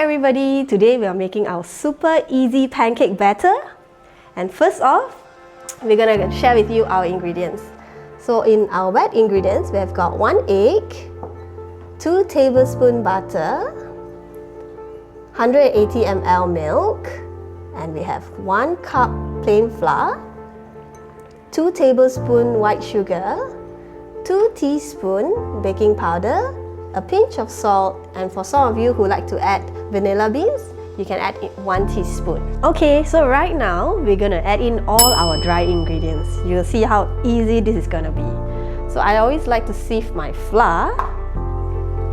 everybody! Today we are making our super easy pancake batter. And first off, we're gonna share with you our ingredients. So in our wet ingredients, we have got 1 egg, 2 tablespoons butter, 180 ml milk, and we have 1 cup plain flour, 2 tablespoons white sugar, 2 teaspoons baking powder, a pinch of salt, and for some of you who like to add vanilla beans, you can add 1 teaspoon. Okay, so right now we're gonna add in all our dry ingredients. You'll see how easy this is gonna be. So I always like to sieve my flour.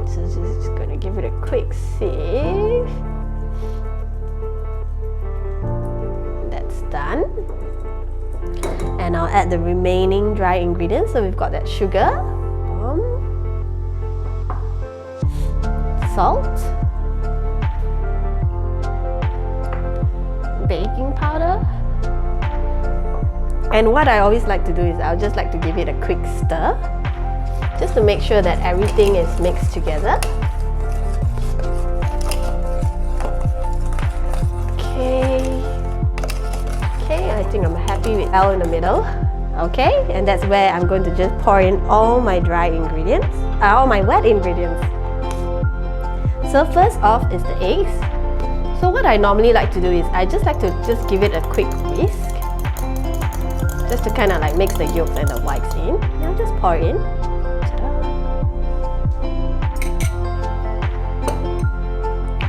So just gonna give it a quick sieve. That's done. And I'll add the remaining dry ingredients. So we've got that sugar, salt, baking powder, and what I always like to do is I'll just like to give it a quick stir just to make sure that everything is mixed together. Okay, I think I'm happy with L in the middle. Okay, and that's where I'm going to just pour in all my dry ingredients, all my wet ingredients. So first off is the eggs. So what I normally like to do is I just like to give it a quick whisk, just to kind of like mix the yolks and the whites in. And I'll just pour in.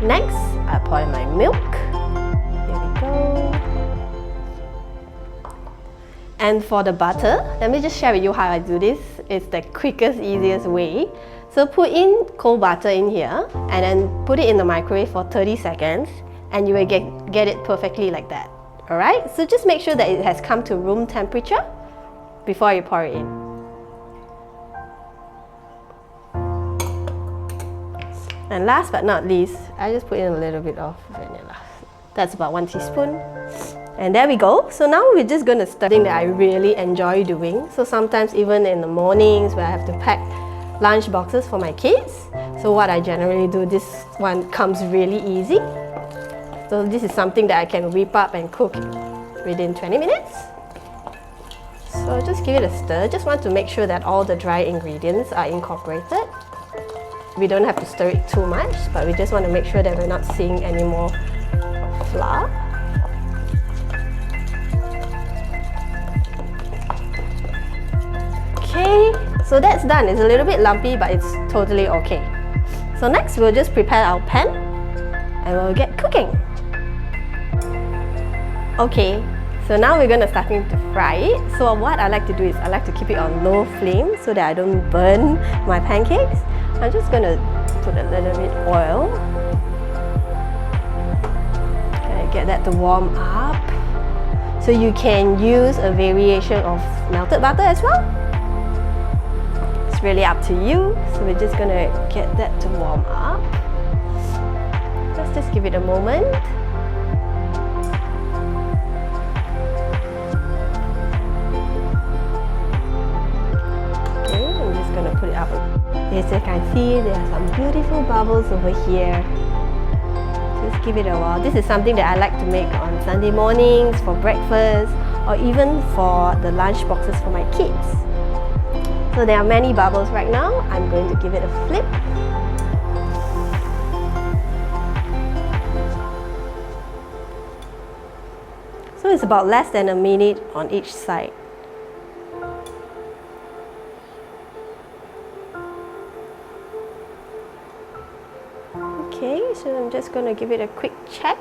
Next, I pour in my milk. Here we go. And for the butter, let me just share with you how I do this. It's the quickest, easiest way. So put in cold butter in here and then put it in the microwave for 30 seconds and you will get it perfectly like that. Alright, so just make sure that it has come to room temperature before you pour it in. And last but not least, I just put in a little bit of vanilla. That's about 1 teaspoon. And there we go. So now we're just going to start something that I really enjoy doing. So sometimes even in the mornings where I have to pack lunch boxes for my kids. So what I generally do, this one comes really easy. So this is something that I can whip up and cook within 20 minutes. So just give it a stir. Just want to make sure that all the dry ingredients are incorporated. We don't have to stir it too much, but we just want to make sure that we're not seeing any more flour. Okay, so that's done. It's a little bit lumpy, but it's totally okay. So next, we'll just prepare our pan and we'll get cooking. Okay, so now we're going to start to fry it. So what I like to do is I like to keep it on low flame so that I don't burn my pancakes. I'm just going to put a little bit oil. Okay, get that to warm up. So you can use a variation of melted butter as well. It's really up to you. So we're just going to get that to warm up. Let's just give it a moment. Okay, I'm just going to put it up. As you can see, there are some beautiful bubbles over here. Just give it a while. This is something that I like to make on Sunday mornings for breakfast or even for the lunch boxes for my kids. So there are many bubbles right now. I'm going to give it a flip. So it's about less than a minute on each side. Okay, so I'm just going to give it a quick check.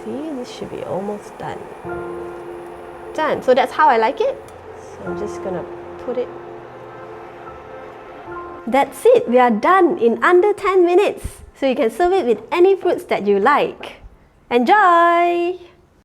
See, this should be almost done. Done. So that's how I like it. So I'm just going to put it. That's it. We are done in under 10 minutes. So you can serve it with any fruits that you like. Enjoy!